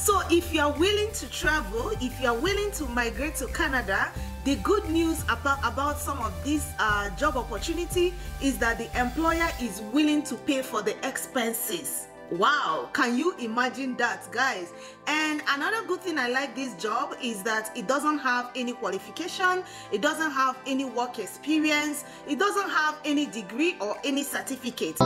So if you are willing to travel, if you are willing to migrate to Canada, the good news about some of this job opportunity is that the employer is willing to pay for the expenses. Wow, can you imagine that, guys? And another good thing I like this job is that it doesn't have any qualification, it doesn't have any work experience, it doesn't have any degree or any certificate.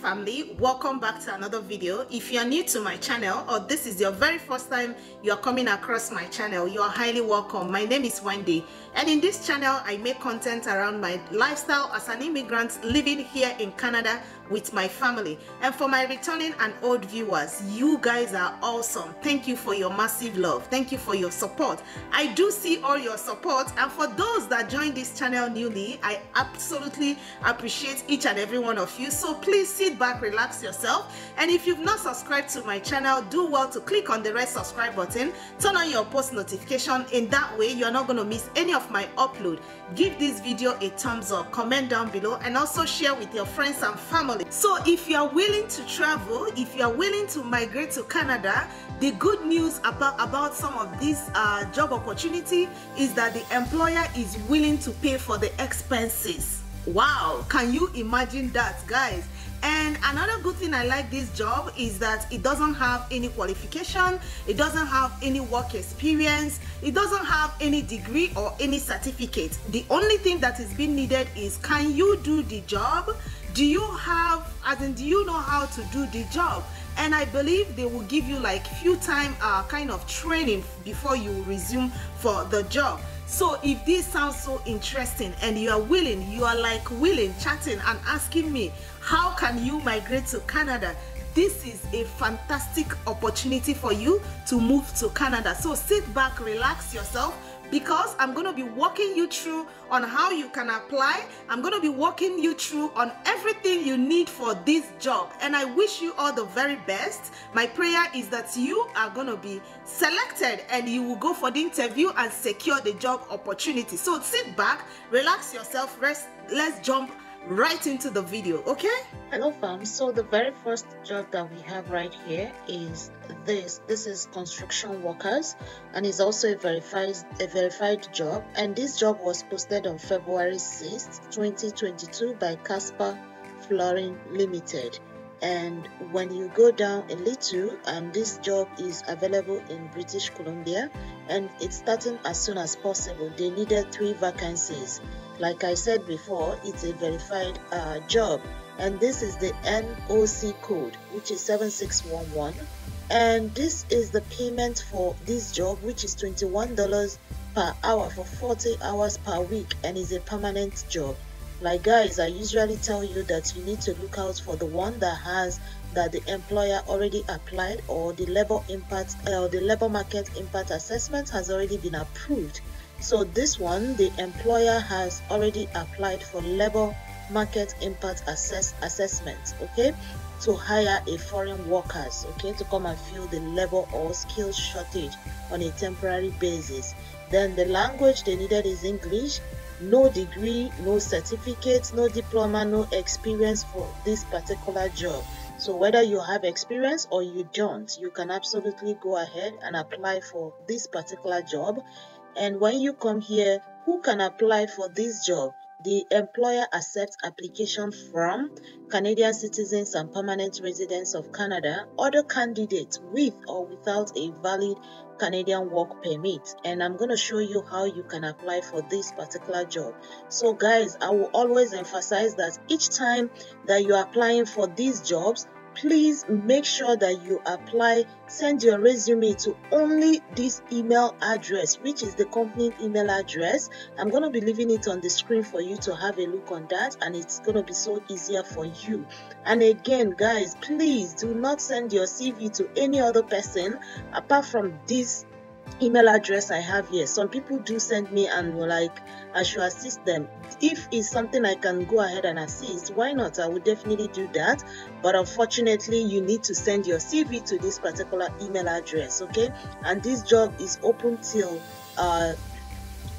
Family, welcome back to another video. If you are new to my channel or this is your very first time you are coming across my channel, you are highly welcome. My name is Wendy, and in this channel I make content around my lifestyle as an immigrant living here in Canada with my family. And for my returning and old viewers, you guys are awesome. Thank you for your massive love. Thank you for your support. I do see all your support, and for those that joined this channel newly, I absolutely appreciate each and every one of you. So please sit back, relax yourself, and if you've not subscribed to my channel, do well to click on the red subscribe button, turn on your post notification. In that way you're not going to miss any of my upload. Give this video a thumbs up, comment down below, and also share with your friends and family. So if you are willing to travel, if you are willing to migrate to Canada, the good news about some of this job opportunity is that the employer is willing to pay for the expenses. Wow, can you imagine that, guys? And another good thing I like this job is that it doesn't have any qualification, it doesn't have any work experience, it doesn't have any degree or any certificate. The only thing that is being needed is, can you do the job? Do you know how to do the job? And I believe they will give you like few time kind of training before you resume for the job. So if this sounds so interesting and you are willing, chatting and asking me, how can you migrate to Canada? This is a fantastic opportunity for you to move to Canada. So sit back, relax yourself, because I'm going to be walking you through on how you can apply. I'm going to be walking you through on everything you need for this job, and I wish you all the very best. My prayer is that you are going to be selected and you will go for the interview and secure the job opportunity. So sit back, relax yourself, let's jump right into the video. Okay, hello fam. So the very first job that we have right here is this is construction workers, and it's also a verified job, and this job was posted on February 6th 2022 by Casper Flooring Limited. And when you go down a little, this job is available in British Columbia, and it's starting as soon as possible. They needed 3 vacancies. Like I said before, it's a verified job, and this is the NOC code, which is 7611, and this is the payment for this job, which is $21 per hour for 40 hours per week, and is a permanent job. Like guys, I usually tell you that you need to look out for the one that the employer already applied, or the labor market impact assessment has already been approved. So this one, the employer has already applied for labor market impact assessment, okay, to hire a foreign workers, okay, to come and fill the labor or skills shortage on a temporary basis. Then the language they needed is English. No degree, no certificate, no diploma, no experience for this particular job. So whether you have experience or you don't, you can absolutely go ahead and apply for this particular job. And when you come here, who can apply for this job? The employer accepts application from Canadian citizens and permanent residents of Canada, other candidates with or without a valid Canadian work permit. And I'm going to show you how you can apply for this particular job. So guys, I will always emphasize that each time that you are applying for these jobs, please make sure that you apply, send your resume to only this email address, which is the company email address. I'm going to be leaving it on the screen for you to have a look on that, and it's going to be so easier for you. And again guys, please do not send your CV to any other person apart from this email address I have here. Some people do send me and were like, I should assist them. If it's something I can go ahead and assist, why not? I would definitely do that. But unfortunately, you need to send your CV to this particular email address, okay? And this job is open till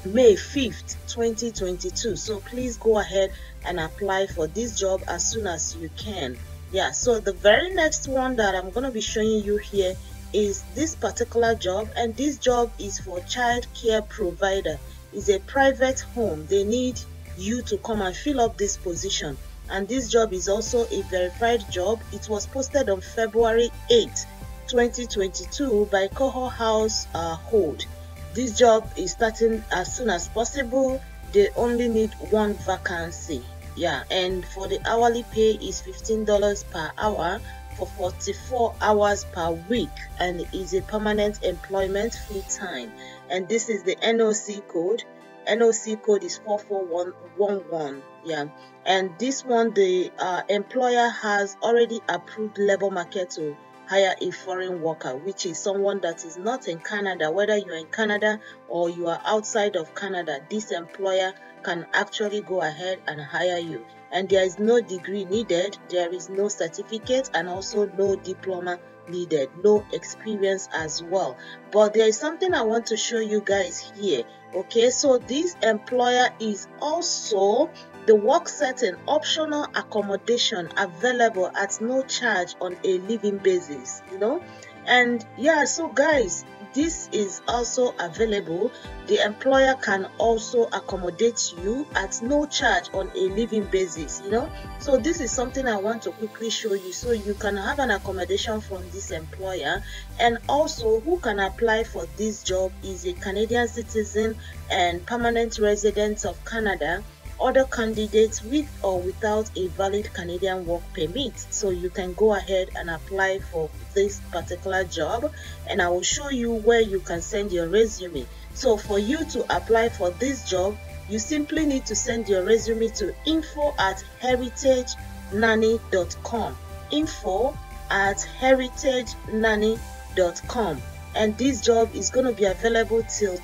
May 5th, 2022. So please go ahead and apply for this job as soon as you can. Yeah, so the very next one that I'm going to be showing you here is this particular job, and this job is for child care provider. It's a private home. They need you to come and fill up this position, and this job is also a verified job. It was posted on February 8th, 2022 by Coho House Hold. This job is starting as soon as possible. They only need one vacancy. Yeah, and for the hourly pay is $15 per hour for 44 hours per week, and is a permanent employment full time. And this is the NOC code. NOC code is 44111. Yeah, and this one, the employer has already approved labor market to hire a foreign worker, which is someone that is not in Canada. Whether you're in Canada or you are outside of Canada, this employer can actually go ahead and hire you. And there is no degree needed, there is no certificate, and also no diploma needed, no experience as well. But there is something I want to show you guys here. Okay, so this employer is also the work setting, optional accommodation available at no charge on a living basis, you know. And yeah, so guys, this is also available. The employer can also accommodate you at no charge on a living basis, you know. So this is something I want to quickly show you, so you can have an accommodation from this employer. And also, who can apply for this job is a Canadian citizen and permanent resident of Canada, other candidates with or without a valid Canadian work permit. So you can go ahead and apply for this particular job, and I will show you where you can send your resume. So for you to apply for this job, you simply need to send your resume to info@heritagenanny.com. info@heritagenanny.com. And this job is going to be available till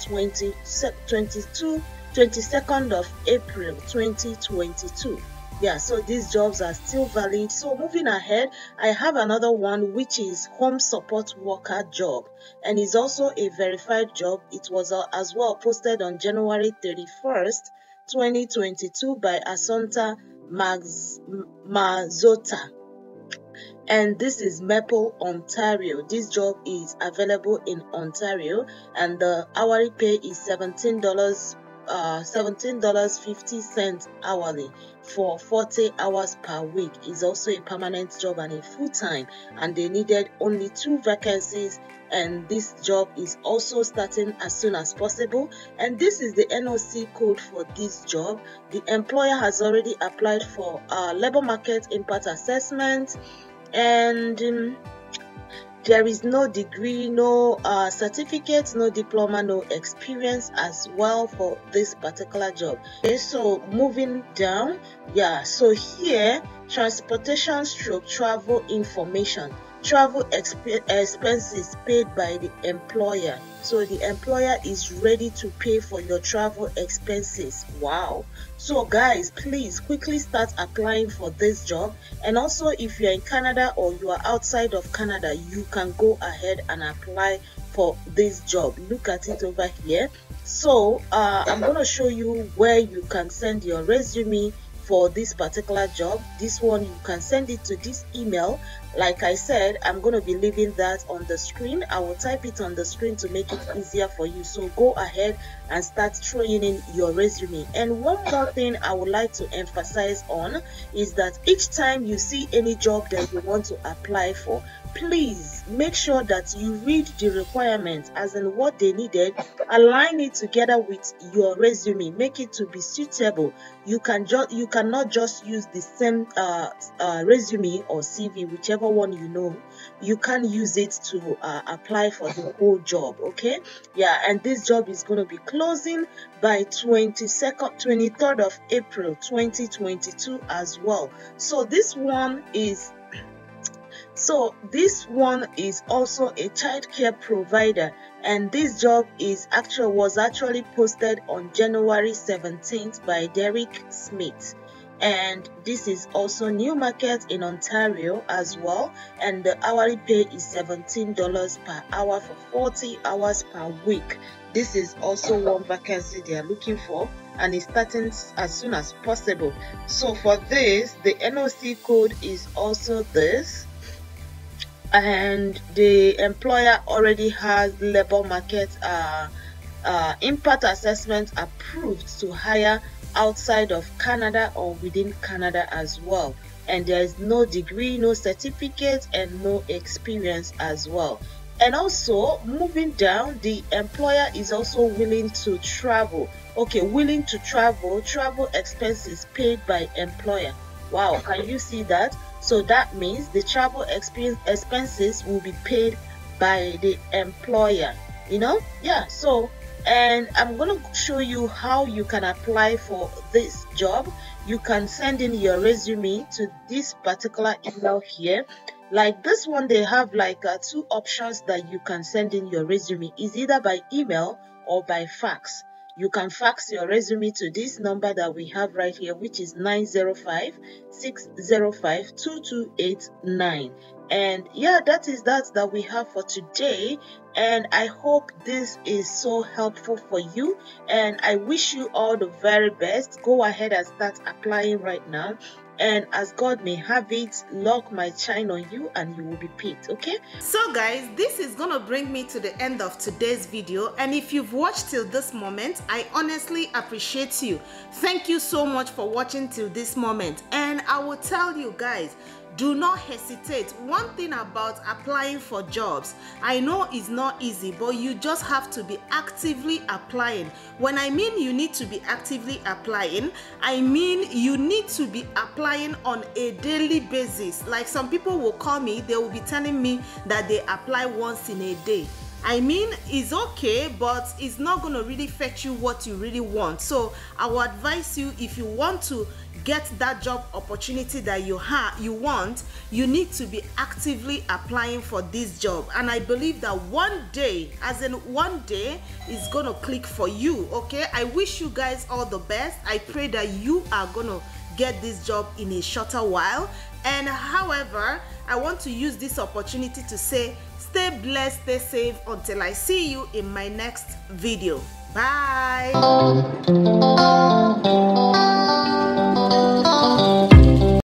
22nd of April 2022. Yeah, so these jobs are still valid. So moving ahead, I have another one, which is home support worker job, and is also a verified job. It was as well posted on January 31st, 2022 by Assunta Mazota. And this is Maple, Ontario. This job is available in Ontario, and the hourly pay is $17.50 hourly for 40 hours per week. Is also a permanent job and a full-time, and they needed only 2 vacancies, and this job is also starting as soon as possible. And this is the NOC code for this job. The employer has already applied for labor market impact assessment, and there is no degree, no certificate, no diploma, no experience as well for this particular job. Okay, so moving down, yeah, so here, transportation / travel information. Travel expenses paid by the employer. So the employer is ready to pay for your travel expenses. Wow. So guys, please quickly start applying for this job. And also, if you're in Canada or you are outside of Canada, you can go ahead and apply for this job. Look at it over here. So I'm going to show you where you can send your resume for this particular job. This one, you can send it to this email. Like I said, I'm going to be leaving that on the screen. I will type it on the screen to make it easier for you. So go ahead and start throwing in your resume. And one more thing I would like to emphasize on is that each time you see any job that you want to apply for, please make sure that you read the requirements, as in what they needed, align it together with your resume, make it to be suitable. You cannot just use the same resume or CV, whichever one you know. You can use it to apply for the whole job. Okay, yeah, and this job is going to be closing by 23rd of April 2022 as well. So this one is also a child care provider. and this job was actually posted on January 17th by Derek Smith. And this is also new market in Ontario as well, and the hourly pay is $17 per hour for 40 hours per week. This is also one vacancy they are looking for, and it's starting as soon as possible. So for this, the NOC code is also this, and the employer already has labor market impact assessment approved to hire outside of Canada or within Canada as well, and there is no degree, no certificate, and no experience as well. And also, moving down, the employer is also willing to travel. Okay, willing to travel expenses paid by employer. Wow, can you see that? So that means the travel expenses will be paid by the employer, yeah. So, and I'm going to show you how you can apply for this job. You can send in your resume to this particular email here. Like this one, they have like two options that you can send in your resume. Is either by email or by fax. You can fax your resume to this number that we have right here, which is 905-605-2289. And yeah, that is that we have for today. And I hope this is so helpful for you. And I wish you all the very best. Go ahead and start applying right now. And as God may have it, luck might shine on you and you will be picked, okay? So guys, this is gonna bring me to the end of today's video, and if you've watched till this moment, I honestly appreciate you. Thank you so much for watching till this moment. And I will tell you guys, do not hesitate. One thing about applying for jobs, I know it's not easy, but you just have to be actively applying. When I mean you need to be actively applying, I mean you need to be applying on a daily basis. Like some people will call me, they will be telling me that they apply once in a day. I mean, it's okay, but it's not going to really fetch you what you really want. So I will advise you, if you want to get that job opportunity that you want, you need to be actively applying for this job. And I believe that one day, as in one day, is going to click for you, okay? I wish you guys all the best. I pray that you are going to get this job in a shorter while. And however, I want to use this opportunity to say, stay blessed, stay safe until I see you in my next video. Bye.